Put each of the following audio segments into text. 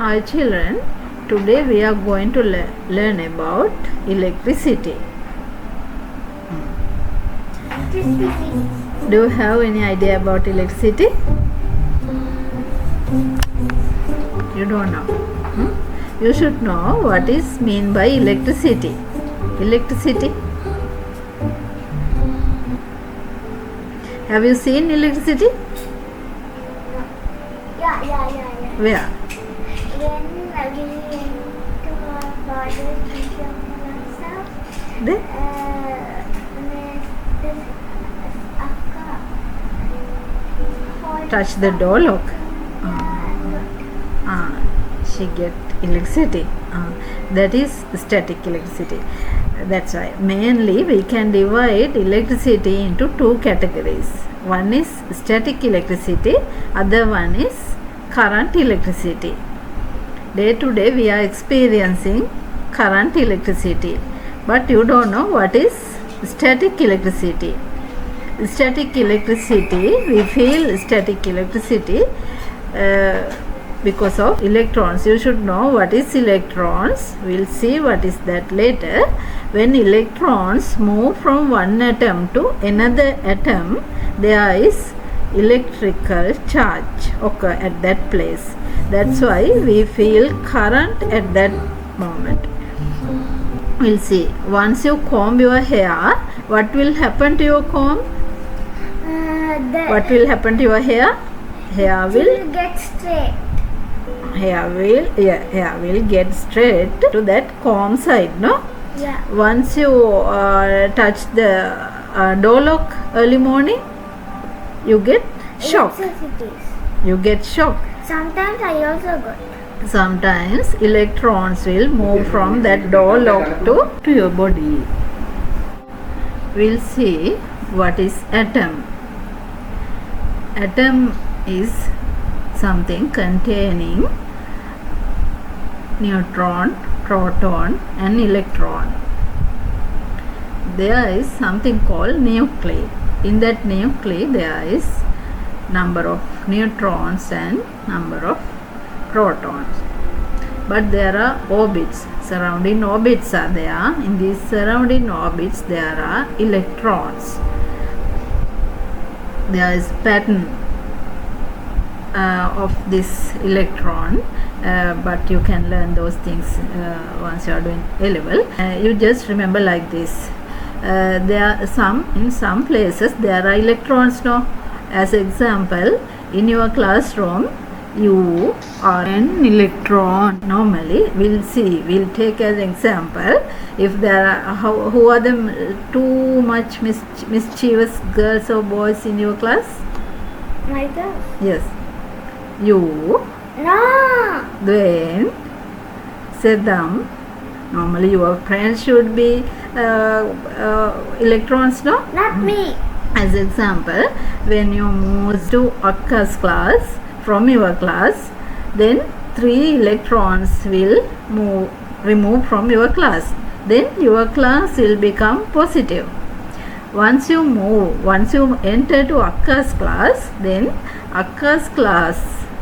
Hi children, today we are going to learn about electricity. Do you have any idea about electricity? You don't know. You should know what is mean by electricity. Electricity. Have you seen electricity? Yeah. Where? When we went to our father's grandmother's house, There? this Akka Touch the door lock. She get electricity. That is static electricity. That's why mainly we can divide electricity into two categories. One is static electricity, other one is current electricity. Day to day we are experiencing current electricity, but you don't know what is static electricity. Static electricity, we feel static electricity because of electrons. You should know what is electrons. We'll see what is that later. When electrons move from one atom to another atom, there is electrical charge occur at that place. That's why we feel current at that moment. We'll see. Once you comb your hair, what will happen to your comb? What will happen to your hair? Hair will get straight. Hair will get straight to that comb side, no? Yeah. Once you touch the door lock early morning, you get shock. Electricities. You get shock. Sometimes I also got. Sometimes electrons will move from that door lock to your body. We'll see what is atom. Atom is something containing neutron, proton and electron. There is something called nuclei. In that nuclei there is number of neutrons and number of protons. But there are orbits. Surrounding orbits are there. In these surrounding orbits there are electrons. There is pattern of this electron, but you can learn those things once you are doing A level. You just remember like this. There are in some places there are electrons, no? As example, in your classroom you are an electron. Normally we'll take as example, if there are who are the too much mischievous girls or boys in your class? My girl. Yes, you, No. then Sedam. Normally your friends should be electrons, no? Not me. As example, when you move to Akka's class from your class, then 3 electrons will remove from your class. Then your class will become positive. Once you enter to Akka's class, then Akka's class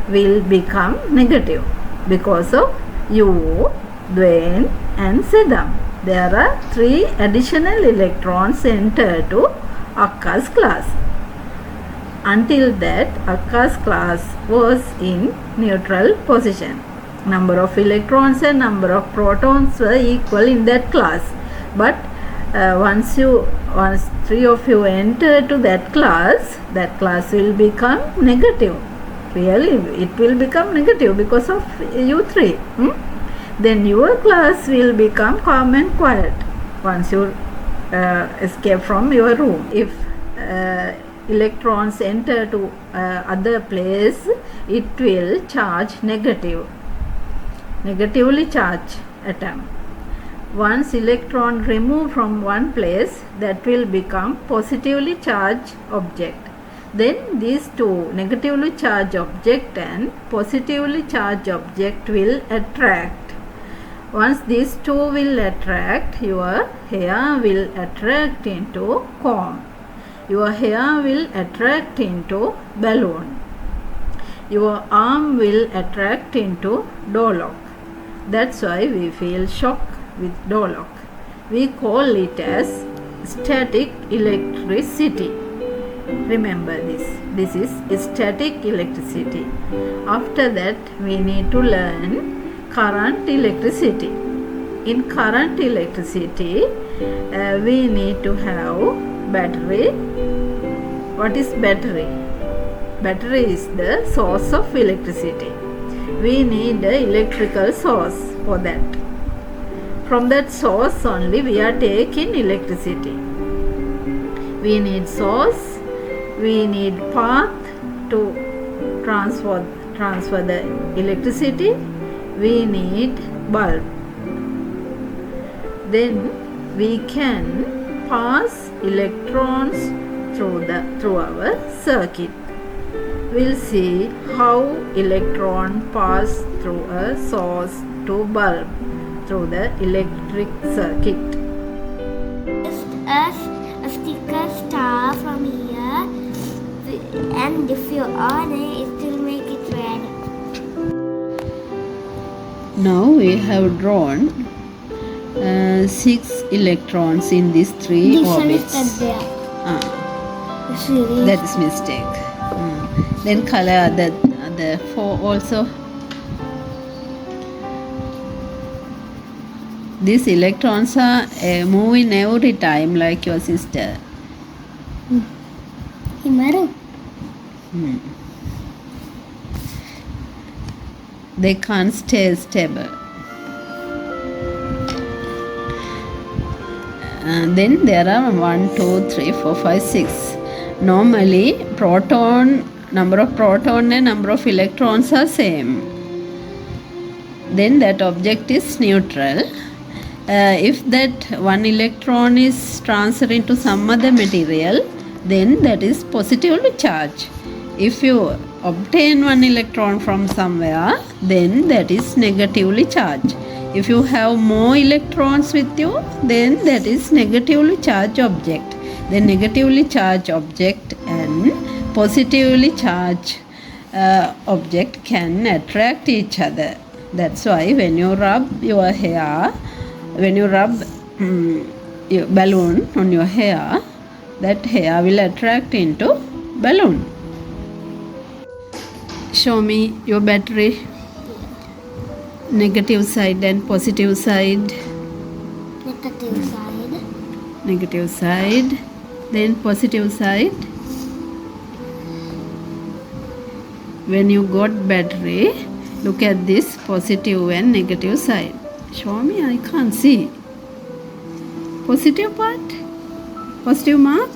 will become negative because of you, Dwayne and Sedam. There are 3 additional electrons enter to Akka's class. Until that, Akka's class was in neutral position. Number of electrons and number of protons were equal in that class. But once 3 of you enter to that class will become negative. Really, it will become negative because of you 3. Then your class will become calm and quiet once you escape from your room. If electrons enter to other place, it will charge negatively charge atom. Once electron remove from one place, that will become positively charged object. Then these two, negatively charged object and positively charged object, will attract. Once these two will attract, your hair will attract into comb. Your hair will attract into balloon. your arm will attract into door lock. That's why we feel shock with door lock. We call it as static electricity. Remember this. This is static electricity. After that, we need to learn current electricity. In current electricity, we need to have battery. What is battery? Battery is the source of electricity. We need the electrical source for that. From that source only we are taking electricity. We need source, we need path to transfer the electricity, we need bulb. Then we can pass electrons through our circuit. We'll see how electron pass through a source to bulb through the electric circuit. Just a sticker star from here, and if you on it, it will make it red. Now we have drawn 6 electrons in these 3 orbits. That is mistake. Then color the 4 also. These electrons are moving every time like your sister. Himaru. They can't stay stable. Then there are 1, 2, 3, 4, 5, 6. Normally number of proton and number of electrons are same. Then that object is neutral. If that one electron is transferred to some other material, then that is positively charged. If you obtain one electron from somewhere, then that is negatively charged. If you have more electrons with you, then that is negatively charged object. The negatively charged object and positively charged object can attract each other. That's why when you rub your hair, when you rub your balloon on your hair, that hair will attract into balloon. Show me your battery. Negative side and positive side. Negative side. Negative side. Then positive side. When you got battery, look at this positive and negative side. Show me, I can't see. Positive part, positive mark,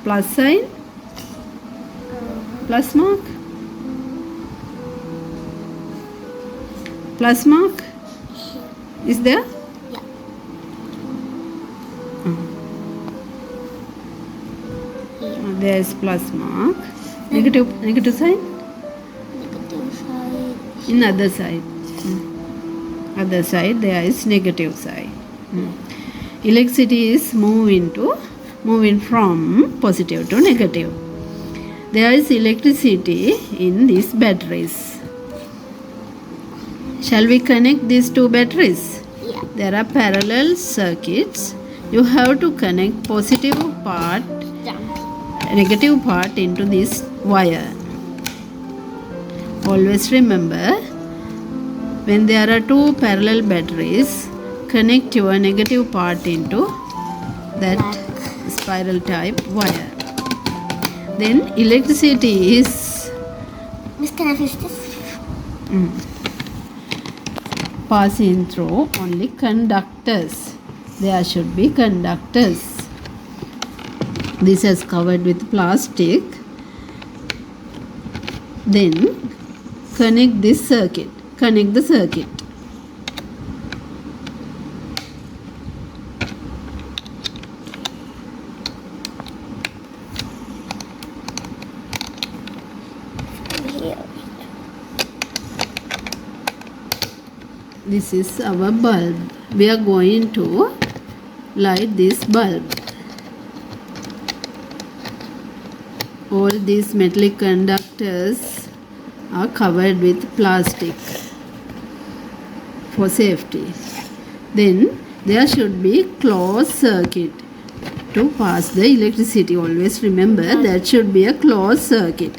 plus sign, plus mark, plus mark. Is there? Yeah. There is plus mark. Negative sign. Negative side. In other side. Other side there is negative side. Electricity is moving from positive to negative. There is electricity in these batteries. Shall we connect these 2 batteries? Yeah. There are parallel circuits. You have to connect positive part, negative part into this wire. Always remember, when there are 2 parallel batteries, connect your negative part into that spiral type wire. Then electricity is Miss, can I fix this? passing through only conductors. There should be conductors. This is covered with plastic. Then connect this circuit. Connect the circuit. Here. This is our bulb. We are going to light this bulb. All these metallic conductors are covered with plastic for safety. Then there should be closed circuit to pass the electricity. Always remember that should be a closed circuit.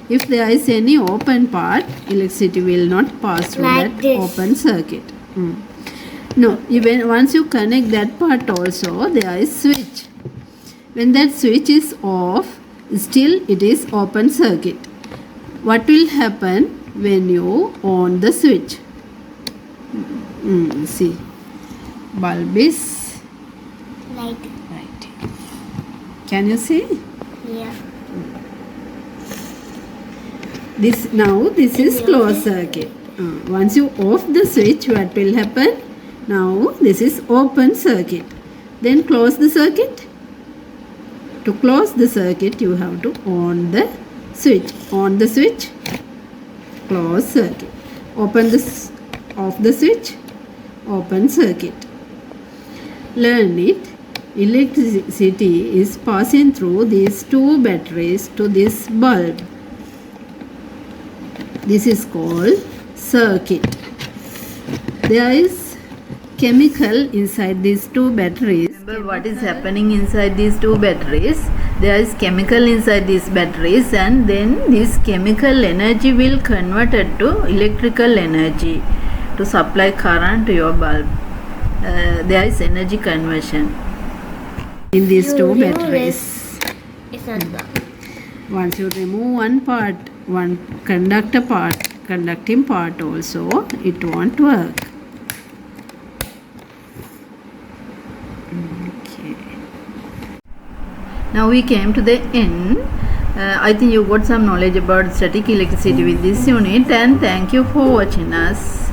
If there is any open part, electricity will not pass through Like that this. open circuit. No, even once you connect that part also, there is switch. When that switch is off, still it is open circuit. What will happen when you on the switch? See, bulb is Like, right. Can you see? yeah. This is closed circuit. Once you off the switch, what will happen? Now this is open circuit. Then close the circuit. To close the circuit, you have to on the switch. On the switch, close circuit. Open this, off the switch, open circuit. Learn it. Electricity is passing through these two batteries to this bulb. This is called circuit. There is chemical inside these two batteries. Remember what is happening inside these two batteries? There is chemical inside these batteries, and then this chemical energy will convert it to electrical energy to supply current to your bulb. There is energy conversion in these two remove batteries. It's not that. Once you remove one part, one conducting part also, it won't work. Okay. Now we came to the end. I think you got some knowledge about static electricity with this unit, and thank you for watching us.